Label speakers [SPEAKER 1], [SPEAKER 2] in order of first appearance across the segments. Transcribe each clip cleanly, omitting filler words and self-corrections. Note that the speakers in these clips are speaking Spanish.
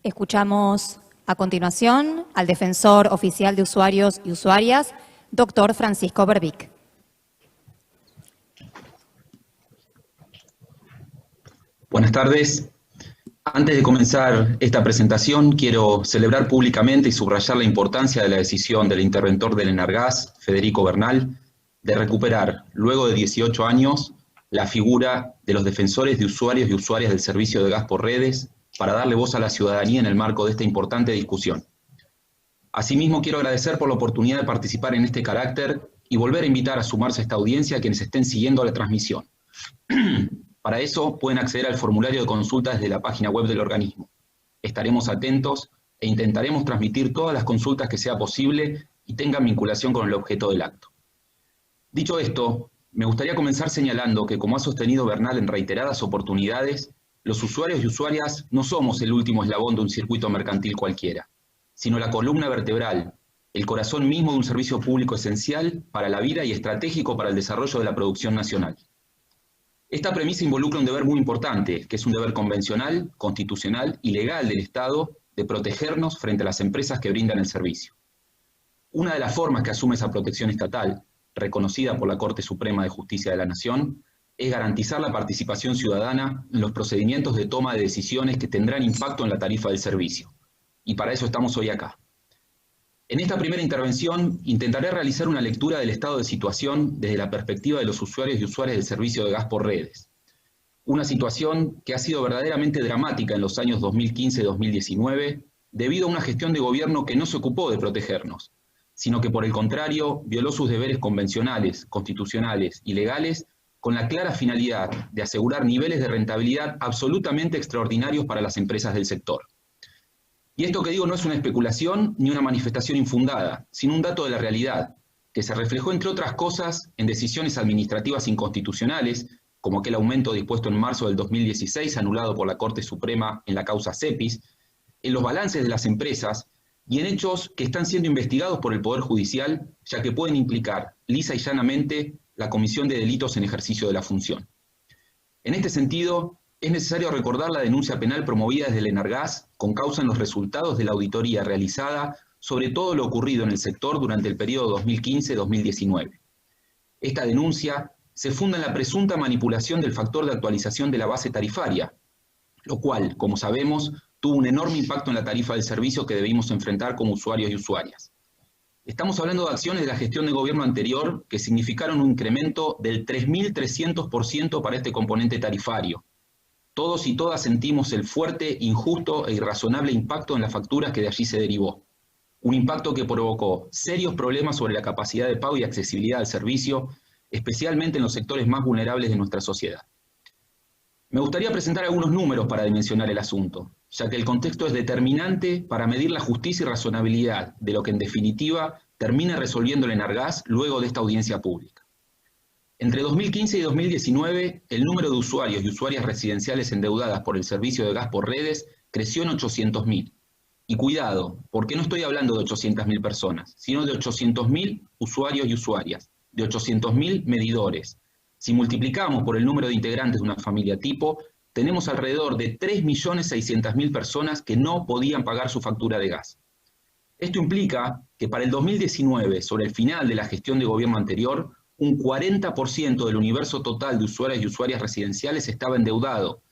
[SPEAKER 1] Escuchamos a continuación al defensor oficial de usuarios y usuarias, doctor Francisco Berbic.
[SPEAKER 2] Buenas tardes. Antes de comenzar esta presentación, quiero celebrar públicamente y subrayar la importancia de la decisión del interventor del Enargás, Federico Bernal, de recuperar, luego de 18 años, la figura de los defensores de usuarios y usuarias del servicio de gas por redes para darle voz a la ciudadanía en el marco de esta importante discusión. Asimismo, quiero agradecer por la oportunidad de participar en este carácter y volver a invitar a sumarse a esta audiencia a quienes estén siguiendo la transmisión. Para eso pueden acceder al formulario de consulta desde la página web del organismo. Estaremos atentos e intentaremos transmitir todas las consultas que sea posible y tengan vinculación con el objeto del acto. Dicho esto, me gustaría comenzar señalando que, como ha sostenido Bernal en reiteradas oportunidades, los usuarios y usuarias no somos el último eslabón de un circuito mercantil cualquiera, sino la columna vertebral, el corazón mismo de un servicio público esencial para la vida y estratégico para el desarrollo de la producción nacional. Esta premisa involucra un deber muy importante, que es un deber convencional, constitucional y legal del Estado de protegernos frente a las empresas que brindan el servicio. Una de las formas que asume esa protección estatal, reconocida por la Corte Suprema de Justicia de la Nación, es garantizar la participación ciudadana en los procedimientos de toma de decisiones que tendrán impacto en la tarifa del servicio. Y para eso estamos hoy acá. En esta primera intervención intentaré realizar una lectura del estado de situación desde la perspectiva de los usuarios y usuarias del servicio de gas por redes. Una situación que ha sido verdaderamente dramática en los años 2015-2019 debido a una gestión de gobierno que no se ocupó de protegernos, sino que por el contrario violó sus deberes convencionales, constitucionales y legales con la clara finalidad de asegurar niveles de rentabilidad absolutamente extraordinarios para las empresas del sector. Y esto que digo no es una especulación ni una manifestación infundada, sino un dato de la realidad, que se reflejó, entre otras cosas, en decisiones administrativas inconstitucionales, como aquel aumento dispuesto en marzo del 2016, anulado por la Corte Suprema en la causa Cepis, en los balances de las empresas y en hechos que están siendo investigados por el Poder Judicial, ya que pueden implicar, lisa y llanamente, la comisión de delitos en ejercicio de la función. En este sentido, es necesario recordar la denuncia penal promovida desde el Enargás con causa en los resultados de la auditoría realizada sobre todo lo ocurrido en el sector durante el periodo 2015-2019. Esta denuncia se funda en la presunta manipulación del factor de actualización de la base tarifaria, lo cual, como sabemos, tuvo un enorme impacto en la tarifa del servicio que debimos enfrentar como usuarios y usuarias. Estamos hablando de acciones de la gestión de gobierno anterior que significaron un incremento del 3.300% para este componente tarifario. Todos y todas sentimos el fuerte, injusto e irrazonable impacto en las facturas que de allí se derivó. Un impacto que provocó serios problemas sobre la capacidad de pago y accesibilidad al servicio, especialmente en los sectores más vulnerables de nuestra sociedad. Me gustaría presentar algunos números para dimensionar el asunto, ya que el contexto es determinante para medir la justicia y razonabilidad de lo que en definitiva termina resolviendo el Enargás luego de esta audiencia pública. Entre 2015 y 2019, el número de usuarios y usuarias residenciales endeudadas por el servicio de gas por redes creció en 800.000. Y cuidado, porque no estoy hablando de 800.000 personas, sino de 800.000 usuarios y usuarias, de 800.000 medidores. Si multiplicamos por el número de integrantes de una familia tipo, tenemos alrededor de 3.600.000 personas que no podían pagar su factura de gas. Esto implica que para el 2019, sobre el final de la gestión de gobierno anterior, un 40% del universo total de usuarios y usuarias residenciales estaba endeudado,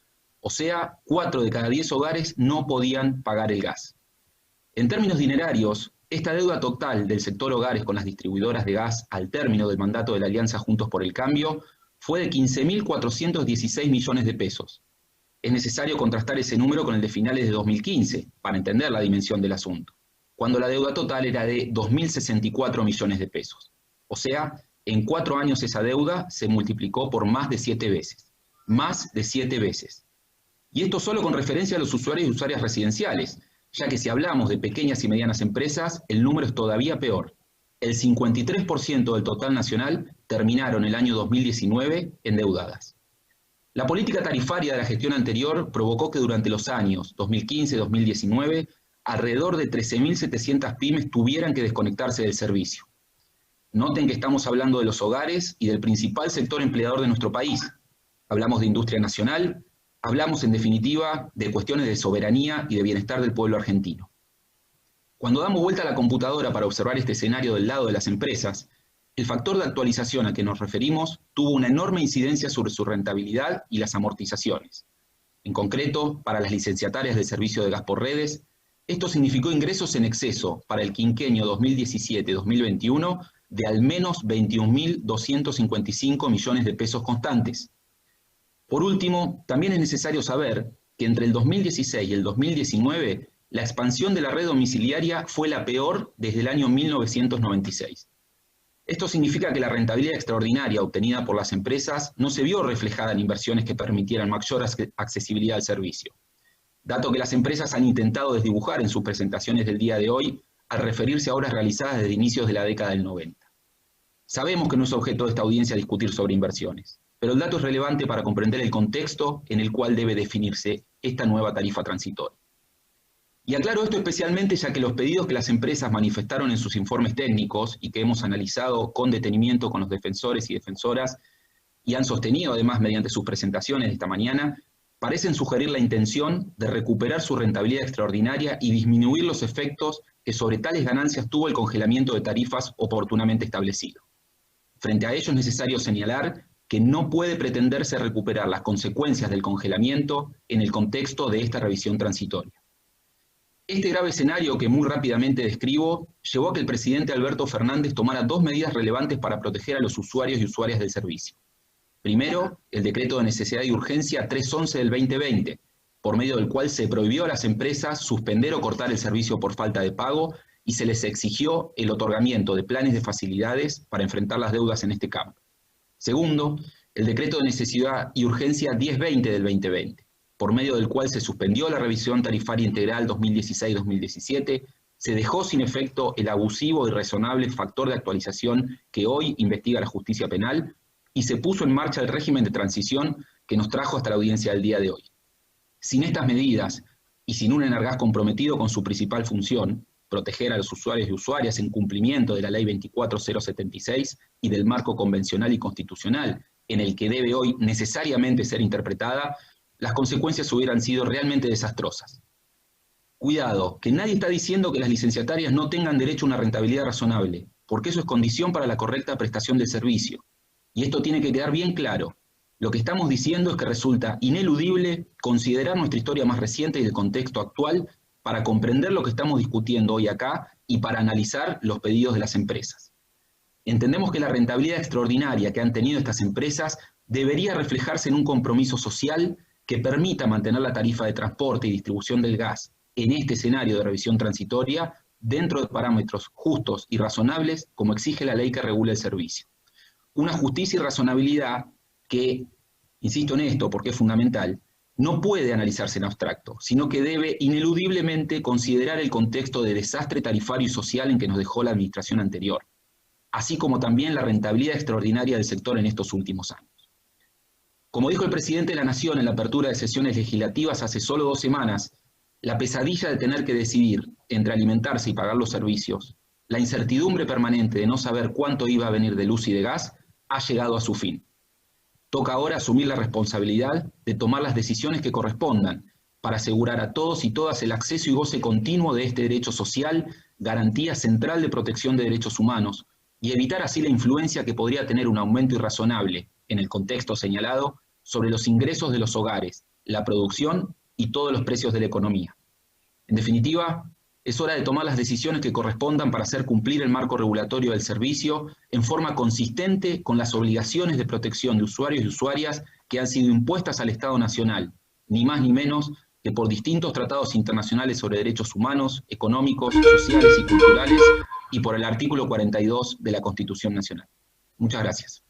[SPEAKER 2] o sea, 4 de cada 10 hogares no podían pagar el gas. En términos dinerarios, esta deuda total del sector hogares con las distribuidoras de gas al término del mandato de la Alianza Juntos por el Cambio fue de 15.416 millones de pesos. Es necesario contrastar ese número con el de finales de 2015 para entender la dimensión del asunto, cuando la deuda total era de 2.064 millones de pesos. O sea, en 4 años esa deuda se multiplicó por más de 7 veces. Más de 7 veces. Y esto solo con referencia a los usuarios y usuarias residenciales, ya que si hablamos de pequeñas y medianas empresas, el número es todavía peor. El 53% del total nacional terminaron el año 2019 endeudadas. La política tarifaria de la gestión anterior provocó que durante los años 2015-2019, alrededor de 13.700 pymes tuvieran que desconectarse del servicio. Noten que estamos hablando de los hogares y del principal sector empleador de nuestro país. Hablamos de industria nacional, Hablamos, en definitiva, de cuestiones de soberanía y de bienestar del pueblo argentino. Cuando damos vuelta a la computadora para observar este escenario del lado de las empresas, el factor de actualización al que nos referimos tuvo una enorme incidencia sobre su rentabilidad y las amortizaciones. En concreto, para las licenciatarias del servicio de gas por redes, esto significó ingresos en exceso para el quinquenio 2017-2021 de al menos 21.255 millones de pesos constantes. Por último, también es necesario saber que entre el 2016 y el 2019, la expansión de la red domiciliaria fue la peor desde el año 1996. Esto significa que la rentabilidad extraordinaria obtenida por las empresas no se vio reflejada en inversiones que permitieran mayor accesibilidad al servicio. Dato que las empresas han intentado desdibujar en sus presentaciones del día de hoy al referirse a obras realizadas desde inicios de la década del 90. Sabemos que no es objeto de esta audiencia discutir sobre inversiones, pero el dato es relevante para comprender el contexto en el cual debe definirse esta nueva tarifa transitoria. Y aclaro esto especialmente ya que los pedidos que las empresas manifestaron en sus informes técnicos y que hemos analizado con detenimiento con los defensores y defensoras y han sostenido además mediante sus presentaciones de esta mañana, parecen sugerir la intención de recuperar su rentabilidad extraordinaria y disminuir los efectos que sobre tales ganancias tuvo el congelamiento de tarifas oportunamente establecido. Frente a ello es necesario señalar que no puede pretenderse recuperar las consecuencias del congelamiento en el contexto de esta revisión transitoria. Este grave escenario que muy rápidamente describo llevó a que el presidente Alberto Fernández tomara dos medidas relevantes para proteger a los usuarios y usuarias del servicio. Primero, el decreto de necesidad y urgencia 311 del 2020, por medio del cual se prohibió a las empresas suspender o cortar el servicio por falta de pago y se les exigió el otorgamiento de planes de facilidades para enfrentar las deudas en este campo. Segundo, el decreto de necesidad y urgencia 1020 del 2020, por medio del cual se suspendió la revisión tarifaria integral 2016-2017, se dejó sin efecto el abusivo y razonable factor de actualización que hoy investiga la justicia penal y se puso en marcha el régimen de transición que nos trajo hasta la audiencia del día de hoy. Sin estas medidas y sin un Enargás comprometido con su principal función, proteger a los usuarios y usuarias en cumplimiento de la Ley 24076 y del marco convencional y constitucional en el que debe hoy necesariamente ser interpretada, las consecuencias hubieran sido realmente desastrosas. Cuidado, que nadie está diciendo que las licenciatarias no tengan derecho a una rentabilidad razonable, porque eso es condición para la correcta prestación del servicio. Y esto tiene que quedar bien claro. Lo que estamos diciendo es que resulta ineludible considerar nuestra historia más reciente y el contexto actual para comprender lo que estamos discutiendo hoy acá y para analizar los pedidos de las empresas. Entendemos que la rentabilidad extraordinaria que han tenido estas empresas debería reflejarse en un compromiso social que permita mantener la tarifa de transporte y distribución del gas en este escenario de revisión transitoria dentro de parámetros justos y razonables como exige la ley que regula el servicio. Una justicia y razonabilidad que, insisto en esto porque es fundamental, no puede analizarse en abstracto, sino que debe ineludiblemente considerar el contexto de desastre tarifario y social en que nos dejó la administración anterior, así como también la rentabilidad extraordinaria del sector en estos últimos años. Como dijo el presidente de la Nación en la apertura de sesiones legislativas hace solo 2 semanas, la pesadilla de tener que decidir entre alimentarse y pagar los servicios, la incertidumbre permanente de no saber cuánto iba a venir de luz y de gas, ha llegado a su fin. Toca ahora asumir la responsabilidad de tomar las decisiones que correspondan para asegurar a todos y todas el acceso y goce continuo de este derecho social, garantía central de protección de derechos humanos, y evitar así la influencia que podría tener un aumento irrazonable, en el contexto señalado, sobre los ingresos de los hogares, la producción y todos los precios de la economía. En definitiva, es hora de tomar las decisiones que correspondan para hacer cumplir el marco regulatorio del servicio en forma consistente con las obligaciones de protección de usuarios y usuarias que han sido impuestas al Estado Nacional, ni más ni menos que por distintos tratados internacionales sobre derechos humanos, económicos, sociales y culturales y por el artículo 42 de la Constitución Nacional. Muchas gracias.